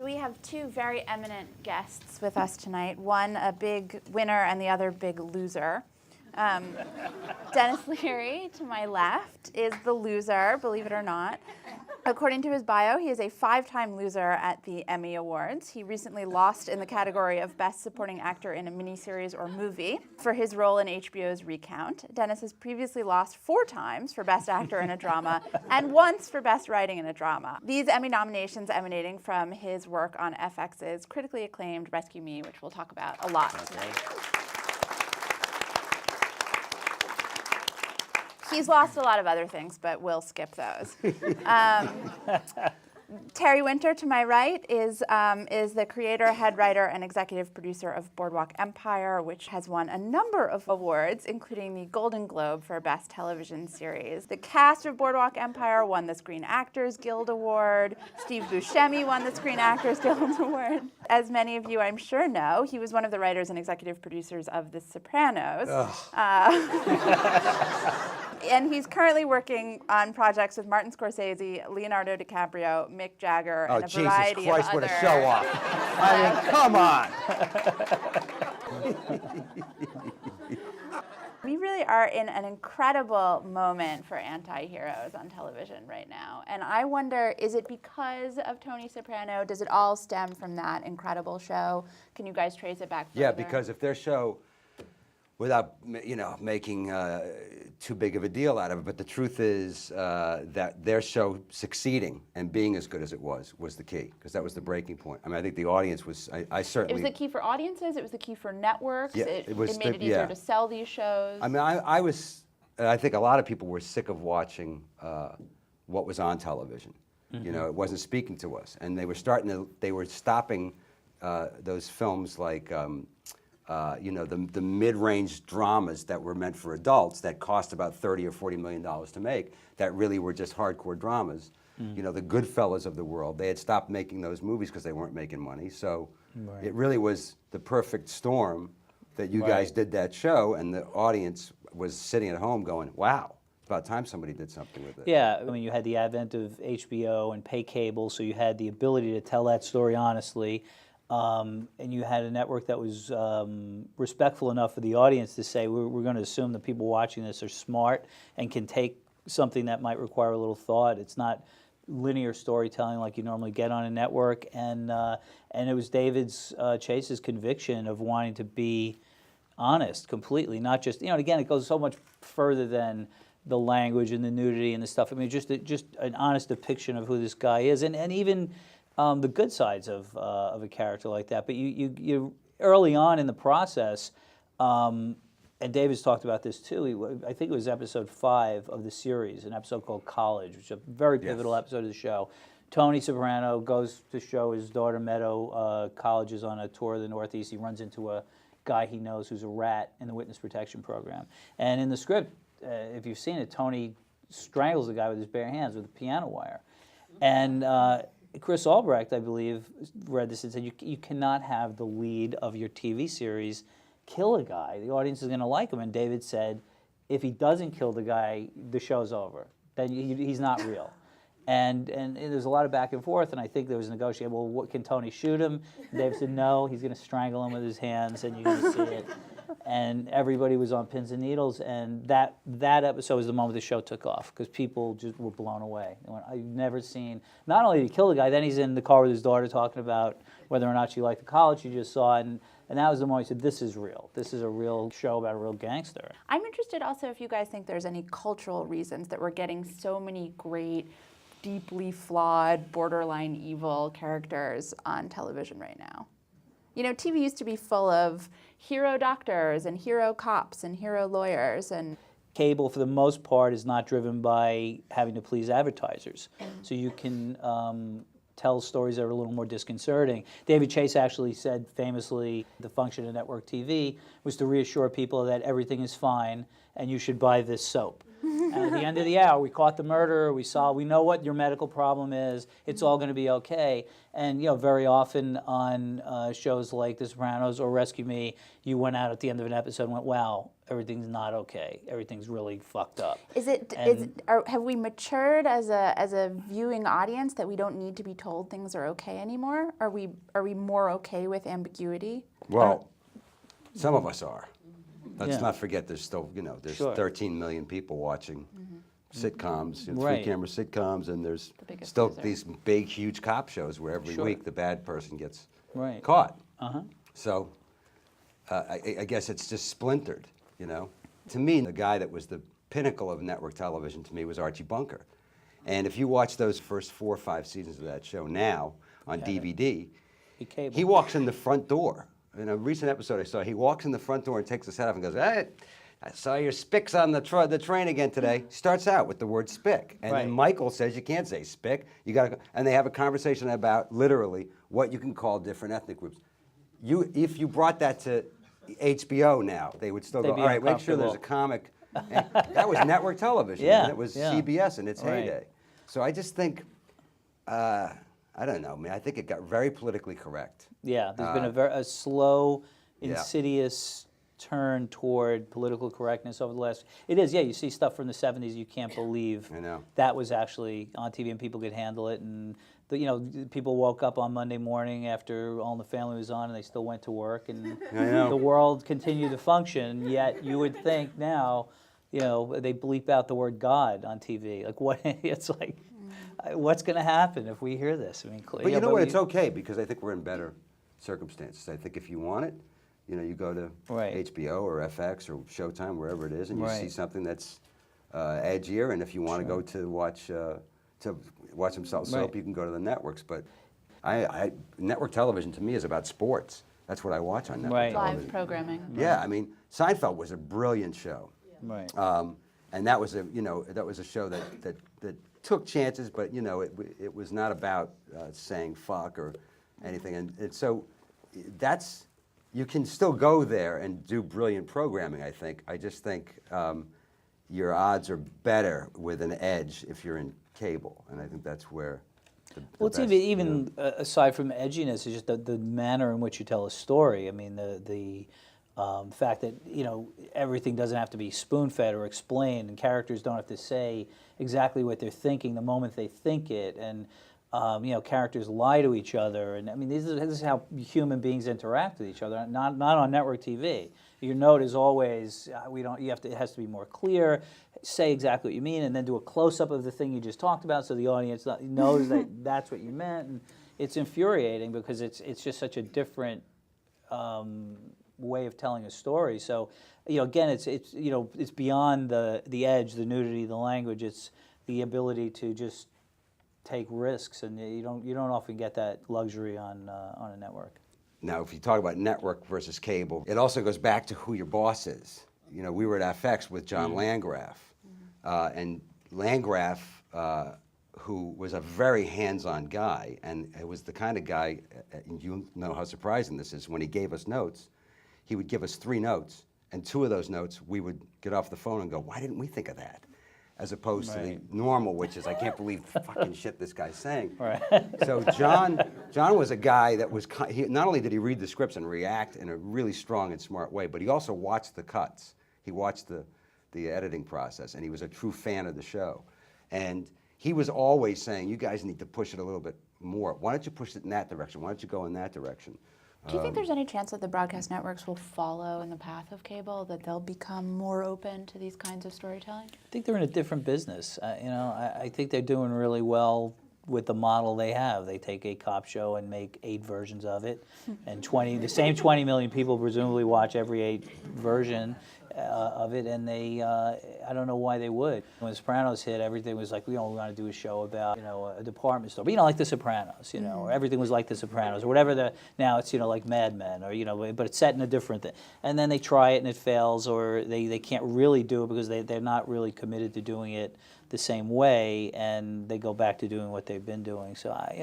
We have two very eminent guests with us tonight. One a big winner and the other big loser. Dennis Leary, to my left, is the loser, believe it or not. According to his bio, he is a 5-time loser at the Emmy Awards. He recently lost in the category of Best Supporting Actor in a Miniseries or Movie for his role in HBO's Recount. Dennis has previously lost 4 times for Best Actor in a Drama and once for Best Writing in a Drama. These Emmy nominations emanating from his work on FX's critically acclaimed Rescue Me, which we'll talk about a lot tonight. He's lost a lot of other things, but we'll skip those. Terry Winter, to my right, is the creator, head writer, and executive producer of Boardwalk Empire, which has won a number of awards, including the Golden Globe for Best Television Series. The cast of Boardwalk Empire won the Screen Actors Guild Award. Steve Buscemi won the Screen Actors Guild Award. As many of you, I'm sure, know, he was one of the writers and executive producers of The Sopranos. And he's currently working on projects with Martin Scorsese, Leonardo DiCaprio, Mick Jagger, and a variety Jesus Christ, of what other... a show-off. I mean, come on. We really are in an incredible moment for anti-heroes on television right now. And I wonder, is it because of Tony Soprano? Does it all stem from that incredible show? Can you guys trace it back further? Yeah, because if their show, without making too big of a deal out of it, but the truth is that their show succeeding and being as good as it was the key, because that was the breaking point. I mean, I think the audience was, I certainly... It was the key for audiences, it was the key for networks, yeah, it made it easier to sell these shows. I mean, I think a lot of people were sick of watching what was on television. Mm-hmm. You know, it wasn't speaking to us. And they were stopping those films like, the mid-range dramas that were meant for adults that cost about $30 or $40 million to make, that really were just hardcore dramas. Mm. You know, the Goodfellas of the world, they had stopped making those movies because they weren't making money. So it really was the perfect storm that you guys did that show, and the audience was sitting at home going, wow, it's about time somebody did something with it. Yeah, I mean, you had the advent of HBO and pay cable, so you had the ability to tell that story honestly. And you had a network that was respectful enough for the audience to say, we're going to assume that people watching this are smart and can take something that might require a little thought. It's not linear storytelling like you normally get on a network. And it was David's Chase's conviction of wanting to be honest completely, not just, again, it goes so much further than the language and the nudity and the stuff. I mean, just an honest depiction of who this guy is, and even the good sides of a character like that. But you early on in the process, and David's talked about this too, I think it was episode 5 of the series, an episode called College, which is a very pivotal episode of the show. Tony Soprano goes to show his daughter Meadow colleges on a tour of the Northeast. He runs into a guy he knows who's a rat in the witness protection program. And in the script, if you've seen it, Tony strangles the guy with his bare hands with a piano wire. And Chris Albrecht, I believe, read this and said, you cannot have the lead of your TV series kill a guy. The audience is going to like him. And David said, if he doesn't kill the guy, the show's over. Then he's not real. And there's a lot of back and forth, and I think there was negotiating, well, what, can Tony shoot him? And David said, no, he's going to strangle him with his hands, and you're going to see it. And everybody was on pins and needles, and that episode was the moment the show took off, because people just were blown away. They went, I've never seen, not only did he kill the guy, then he's in the car with his daughter talking about whether or not she liked the college she just saw, and that was the moment he said, this is real. This is a real show about a real gangster. I'm interested also if you guys think there's any cultural reasons that we're getting so many great, deeply flawed, borderline evil characters on television right now. You know, TV used to be full of hero doctors and hero cops and hero lawyers, and cable, for the most part, is not driven by having to please advertisers. So you can tell stories that are a little more disconcerting. David Chase actually said famously, the function of network TV was to reassure people that everything is fine and you should buy this soap. And at the end of the hour, we caught the murderer. We know what your medical problem is. It's all going to be okay. And very often on shows like The Sopranos or Rescue Me, you went out at the end of an episode and went, "Wow, everything's not okay. Everything's really fucked up." Have we matured as a viewing audience that we don't need to be told things are okay anymore? Are we more okay with ambiguity? Well, some of us are. Let's Yeah. not forget there's still, there's Sure. 13 million people watching sitcoms, Right. 3-camera sitcoms, and there's Biggest still Loser. these big, huge cop shows where every Sure. week the bad person gets Right. caught. Uh-huh. So I guess it's just splintered, To me, the guy that was the pinnacle of network television to me was Archie Bunker. And if you watch those first 4 or 5 seasons of that show now on DVD, Cable. he walks in the front door. In a recent episode I saw, he walks in the front door and takes his hat off and goes, "Hey, I saw your spics on the train again today." Starts out with the word spick. And then Right. Michael says you can't say spick. You got to, and they have a conversation about literally what you can call different ethnic groups. If you brought that to HBO now, they would still They'd go, be "All right, make sure there's a uncomfortable." comic." And that was network television. Yeah, And it was yeah. CBS in its Right. heyday. So I just think, I don't know, man. I think it got very politically correct. Yeah, there's been a slow, Yeah. insidious turn toward political correctness over the last. It is, yeah. You see stuff from the '70s, you can't believe I know. that was actually on TV and people could handle it. And people woke up on Monday morning after All in the Family was on, and they still went to work, and I know. the world continued to function. Yet you would think now, they bleep out the word God on TV. Like what? It's like. What's going to happen if we hear this? I mean, But you know what? It's okay because I think we're in better circumstances. I think if you want it, you go to Right. HBO or FX or Showtime, wherever it is, and you see Right. something that's edgier. And if you want to go to watch some soap, Right. you can go to the networks. But network television to me is about sports. That's what I watch on network Right. television. Live programming. Yeah, I mean, Seinfeld was a brilliant show. Right. And that was a show that took chances, but it was not about saying fuck or anything. And so you can still go there and do brilliant programming. I think. I just think your odds are better with an edge if you're in cable, and I think that's where. Well, it's even aside from edginess, it's just the manner in which you tell a story. I mean, the fact that everything doesn't have to be spoon-fed or explained, and characters don't have to say exactly what they're thinking the moment they think it, and characters lie to each other, and I mean this is how human beings interact with each other. Not on network TV. Your note is always it has to be more clear. Say exactly what you mean, and then do a close-up of the thing you just talked about, so the audience knows that that's what you meant. And it's infuriating because it's just such a different way of telling a story. So, again, it's beyond the edge, the nudity, the language. It's the ability to just take risks, and you don't often get that luxury on a network. Now, if you talk about network versus cable, it also goes back to who your boss is. We were at FX with John Landgraf, and Landgraf, who was a very hands-on guy, and it was the kind of guy, and you know how surprising this is, when he gave us notes, he would give us 3 notes, and 2 of those notes, we would get off the phone and go, "Why didn't we think of that?" As opposed to the normal, which is, "I can't believe the fucking shit this guy's saying." Right. So John was a guy that was, not only did he read the scripts and react in a really strong and smart way, but he also watched the cuts. He watched the editing process, and he was a true fan of the show. And he was always saying, "You guys need to push it a little bit more. Why don't you push it in that direction? Why don't you go in that direction?" Do you think there's any chance that the broadcast networks will follow in the path of cable, that they'll become more open to these kinds of storytelling? I think they're in a different business. I think they're doing really well with the model they have. They take a cop show and make 8 versions of it, and the same 20 million people presumably watch every 8 version of it, and I don't know why they would. When Sopranos hit, everything was like, we want to do a show about, a department store, but like The Sopranos, or everything was like The Sopranos, or whatever. Now it's, like Mad Men, or, but it's set in a different thing. And then they try it and it fails, or they can't really do it because they're not really committed to doing it the same way, and they go back to doing what they've been doing. So, I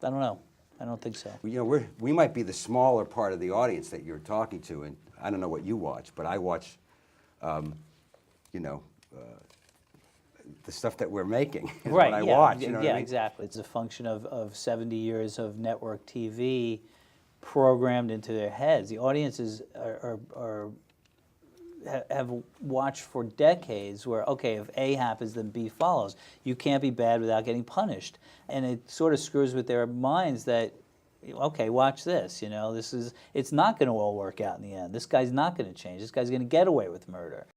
don't know. I don't think so. We might be the smaller part of the audience that you're talking to, and I don't know what you watch, but I watch, the stuff that we're making is Right, what I yeah, watch. You know what I mean? exactly. It's a function of 70 years of network TV programmed into their heads. The audiences have watched for decades where, okay, if A happens, then B follows. You can't be bad without getting punished. And it sort of screws with their minds that, okay, watch this, it's not going to all work out in the end. This guy's not going to change. This guy's going to get away with murder.